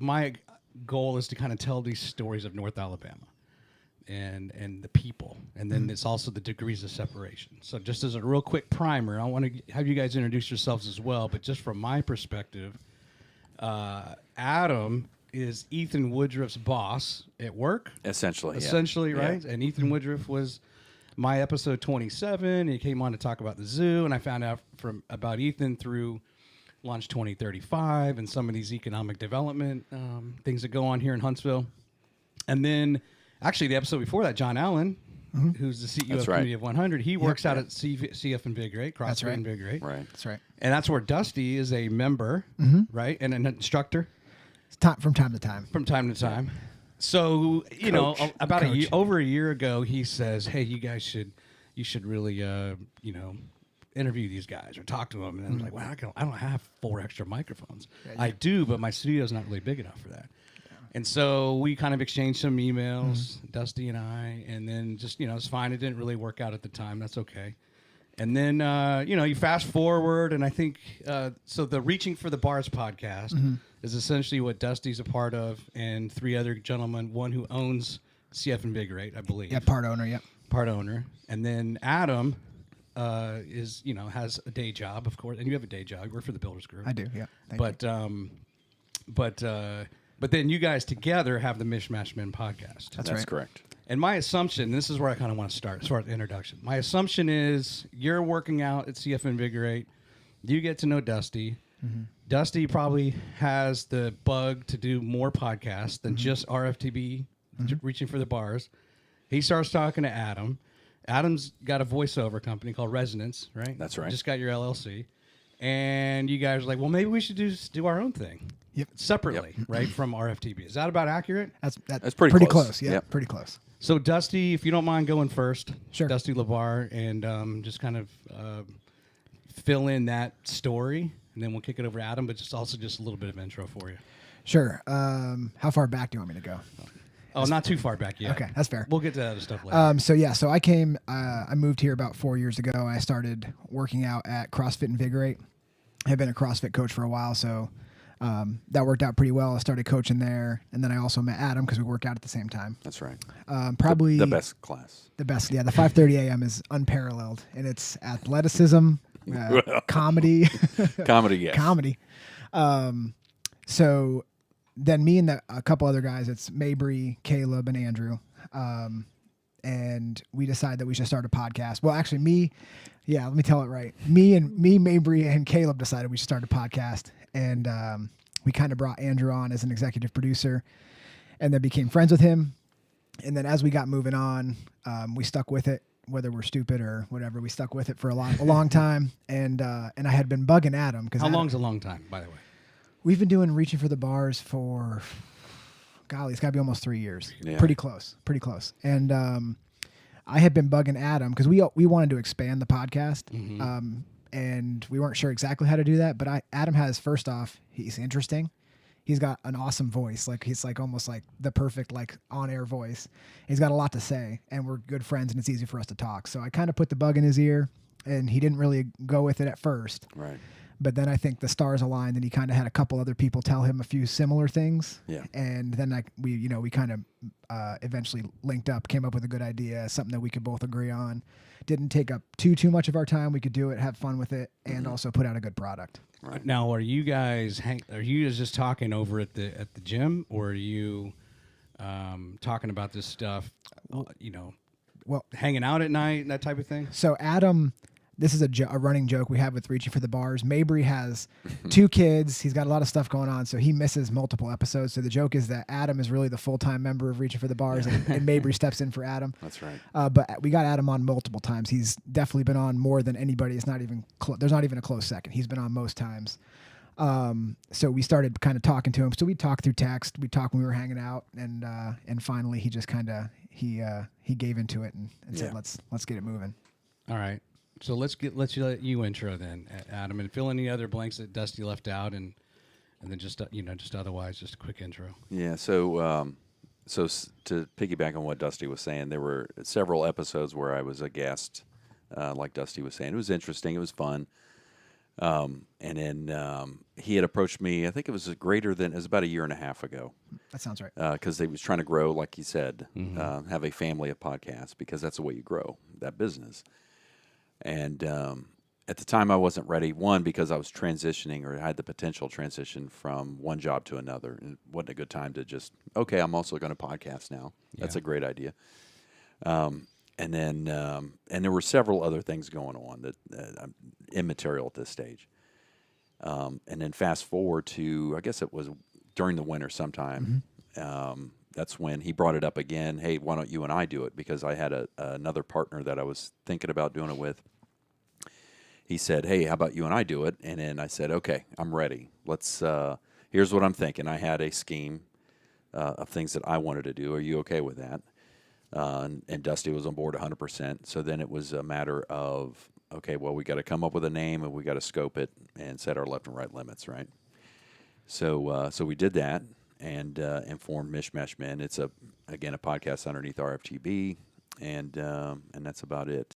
my goal is to kind of tell these stories of North Alabama and the people, and then it's also the degrees of separation. So just as a real quick primer, I want to have you guys introduce yourselves as well, but just from my perspective, Adam is Ethan Woodruff's boss at work. Essentially, right? Yeah. And Ethan Woodruff was my episode 27. He came on to talk about the zoo, and I found out about Ethan through Launch 2035 and some of these economic development things that go on here in Huntsville. And then, actually, the episode before that, John Allen, who's the CEO of Community of 100, he works out at CF Invigorate, Cross Fit Invigorate. Right. That's right. And that's where Dusty is a member, right, and an instructor. From time to time. From time to time. So, you know, about over a year ago, he says, "Hey, you guys should really, you know, interview these guys or talk to them." And I'm like, "Well, I don't have 4 extra microphones. Yeah, I do, but my studio's not really big enough for that." Yeah. And so we kind of exchanged some emails, Dusty and I, and then just, you know, it's fine. It didn't really work out at the time. That's okay. And then, you know, you fast forward, and I think, so the Reaching for the Bars podcast is essentially what Dusty's a part of, and 3 other gentlemen, one who owns CF Invigorate, I believe. Yeah, part owner, yeah. Part owner. And then Adam is, you know, has a day job, of course, and you have a day job. You work for the Builders Group. I do, yeah. But then you guys together have the Mish Mash Men podcast. That's right. correct. And my assumption, this is where I kind of want to start as far as the introduction. My assumption is you're working out at CF Invigorate. You get to know Dusty. Dusty probably has the bug to do more podcasts than just RFTB, Reaching for the Bars. He starts talking to Adam. Adam's got a voiceover company called Resonance, right? That's right. Just got your LLC. And you guys are like, well, maybe we should do our own thing. Yep. Separately, right, from RFTB. Is that about accurate? That's pretty close. Yeah, pretty close. So, Dusty, if you don't mind going first. Sure. Dusty LaBar, and just kind of fill in that story, and then we'll kick it over to Adam, but just a little bit of intro for you. Sure. How far back do you want me to go? Oh, not too far back yet. Okay, that's fair. We'll get to that other stuff later. So I moved here about 4 years ago. I started working out at Cross Fit Invigorate. I've been a CrossFit coach for a while, so that worked out pretty well. I started coaching there, and then I also met Adam because we work out at the same time. That's right. Probably the best class. The best, yeah. The 5:30 a.m. is unparalleled in its athleticism, comedy. Comedy, yes. Comedy. So then me and a couple other guys, it's Mabry, Caleb, and Andrew, and we decided that we should start a podcast. Well, actually, let me tell it right. Me, Mabry, and Caleb decided we should start a podcast, and we kind of brought Andrew on as an executive producer, and then became friends with him. And then as we got moving on, we stuck with it, whether we're stupid or whatever. We stuck with it for a long time, and I had been bugging Adam because how long's a long time, by the way? We've been doing Reaching for the Bars for, golly, it's got to be almost 3 years. Yeah. Pretty close. And I had been bugging Adam because we wanted to expand the podcast, and we weren't sure exactly how to do that. But Adam has, first off, he's interesting. He's got an awesome voice. Like, he's like almost like the perfect like on-air voice. He's got a lot to say, and we're good friends, and it's easy for us to talk. So I kind of put the bug in his ear, and he didn't really go with it at first. Right. But then I think the stars aligned, and he kind of had a couple other people tell him a few similar things. Yeah. And then we kind of eventually linked up, came up with a good idea, something that we could both agree on. Didn't take up too much of our time. We could do it, have fun with it, and also put out a good product. Right. Now, are you guys just talking over at the gym, or are you talking about this stuff? Hanging out at night, that type of thing. So Adam. This is a running joke we have with Reaching for the Bars. Mabry has 2 kids. He's got a lot of stuff going on, so he misses multiple episodes. So the joke is that Adam is really the full-time member of Reaching for the Bars, and Mabry steps in for Adam. That's right. But we got Adam on multiple times. He's definitely been on more than anybody. It's not even there's not even a close second. He's been on most times. So we started kind of talking to him. So we talked through text. We talked when we were hanging out, and finally he just kind of he gave into it and said let's get it moving. All right. So let you intro then, Adam, and fill in any other blanks that Dusty left out, and then just otherwise, just a quick intro. Yeah. So to piggyback on what Dusty was saying, there were several episodes where I was a guest, like Dusty was saying. It was interesting. It was fun. And then he had approached me. I think it was about a year and a half ago. That sounds right. Because they was trying to grow, like you said, have a family of podcasts, because that's the way you grow that business. And at the time, I wasn't ready. One, because I was transitioning, or had the potential transition from one job to another. And it wasn't a good time to just, okay, I'm also going to podcast now. That's a great idea. And then, and there were several other things going on that immaterial at this stage. And then fast forward to, I guess it was during the winter sometime. That's when he brought it up again. Hey, why don't you and I do it? Because I had another partner that I was thinking about doing it with. He said, hey, how about you and I do it? And then I said, okay, I'm ready. Let's, here's what I'm thinking. I had a scheme of things that I wanted to do. Are you okay with that? And Dusty was on board 100%. So then it was a matter of, okay, well, we got to come up with a name, and we got to scope it and set our left and right limits, right? So we did that, and formed Mish Mash Men. It's again a podcast underneath RFTB, and that's about it.